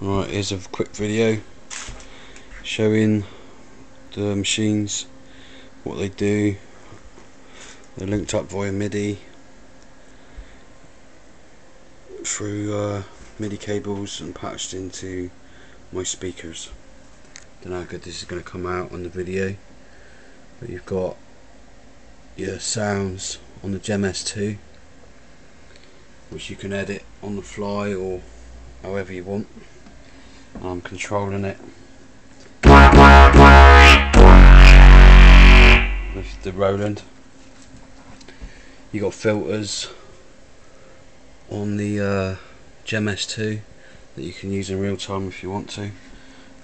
Right, here's a quick video showing the machines, what they do. They're linked up via MIDI through MIDI cables and patched into my speakers. Don't know how good this is going to come out on the video, but you've got your sounds on the Gems2, which you can edit on the fly or however you want. I'm controlling it with the Roland. You got filters on the Gems2 that you can use in real time if you want to,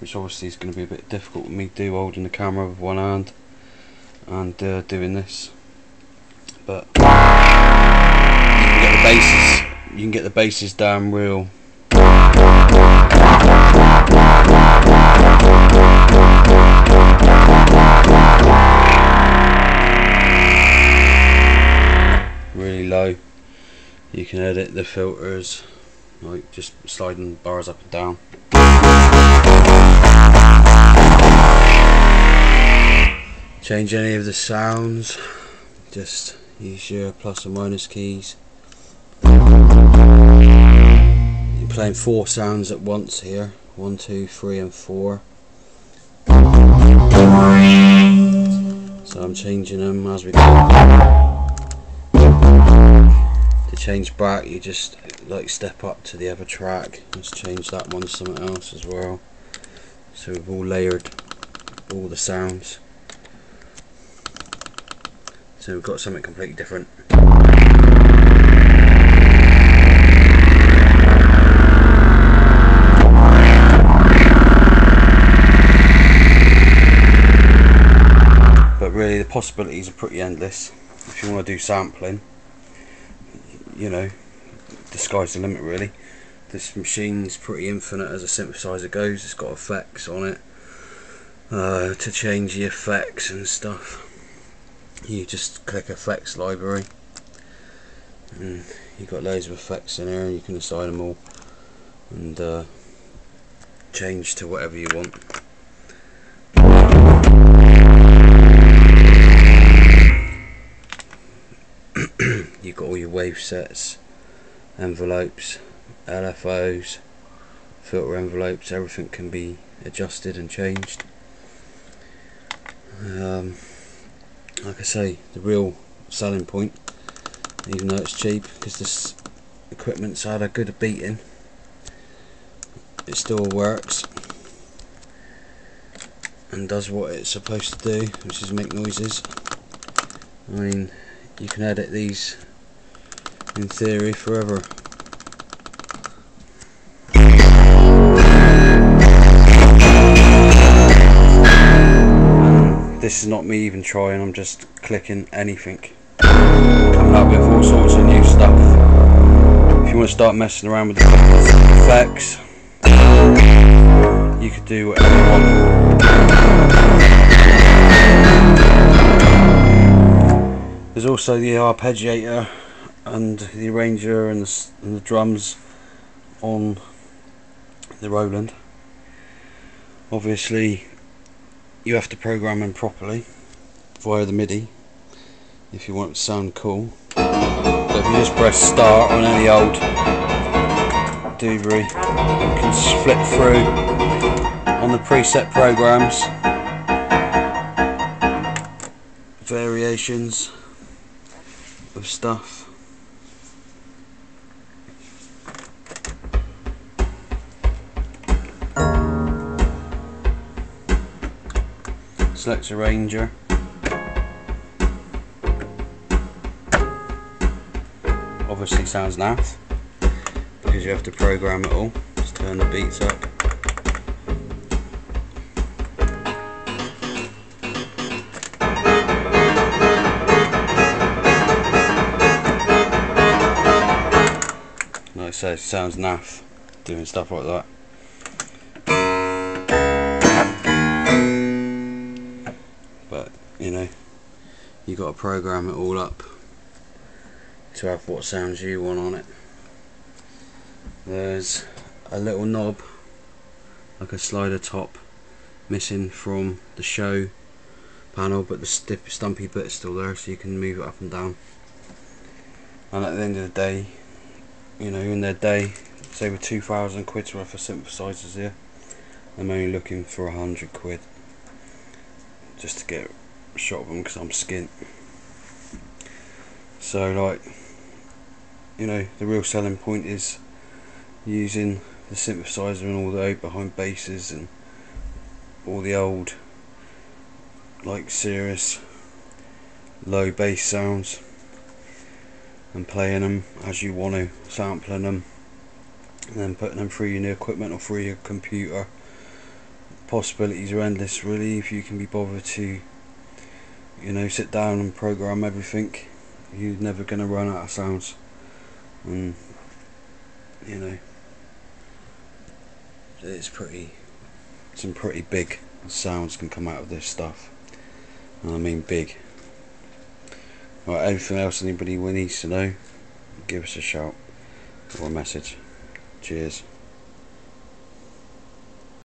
which obviously is going to be a bit difficult with me holding the camera with one hand and doing this. But you can get the basses down real. Really low. You can edit the filters, like just sliding bars up and down. Change any of the sounds, just use your plus or minus keys. You're playing 4 sounds at once here, 1, 2, 3 and 4. So I'm changing them as we go. To change back, you just like step up to the other track. Let's change that one to something else as well. So we've all layered all the sounds. So we've got something completely different. But really the possibilities are pretty endless. If you want to do sampling, you know, the sky's the limit really. This machine's pretty infinite as a synthesizer goes. It's got effects on it to change the effects and stuff. You just click effects library and you've got loads of effects in here. You can assign them all and change to whatever you want. You've got all your wave sets, envelopes, LFOs, filter envelopes. Everything can be adjusted and changed. Like I say, the real selling point, even though it's cheap, because this equipment's had a good beating, it still works and does what it's supposed to do, which is make noises. I mean, you can edit these in theory forever. This is not me even trying, I'm just clicking anything. Coming up with all sorts of new stuff. If you want to start messing around with the effects, you could do whatever you want. There's also the arpeggiator and the arranger and the drums on the Roland. Obviously you have to program them properly via the MIDI if you want it to sound cool. But if you just press start on any old doobry, you can flip through on the preset programs, variations of stuff. Select arranger. Obviously sounds naff because you have to program it all. Just turn the beats up. Like I say, it sounds naff doing stuff like that. But you know, you got to program it all up to have what sounds you want on it. There's a little knob like a slider top missing from the show panel, but the stumpy bit is still there, so you can move it up and down. And at the end of the day, you know, in their day, it's over 2,000 quid's worth of synthesizers here. I'm only looking for 100 quid just to get a shot of them because I'm skint. So, like, you know, the real selling point is using the synthesizer and all the behind basses and all the old, like, serious low bass sounds, and playing them as you want to, sampling them, and then putting them through your new equipment or through your computer. Possibilities are endless, really, if you can be bothered to, you know, sit down and program everything. You're never going to run out of sounds. And, you know, it's some pretty big sounds can come out of this stuff, and I mean big. Right, anything else anybody needs to know, give us a shout or a message. Cheers.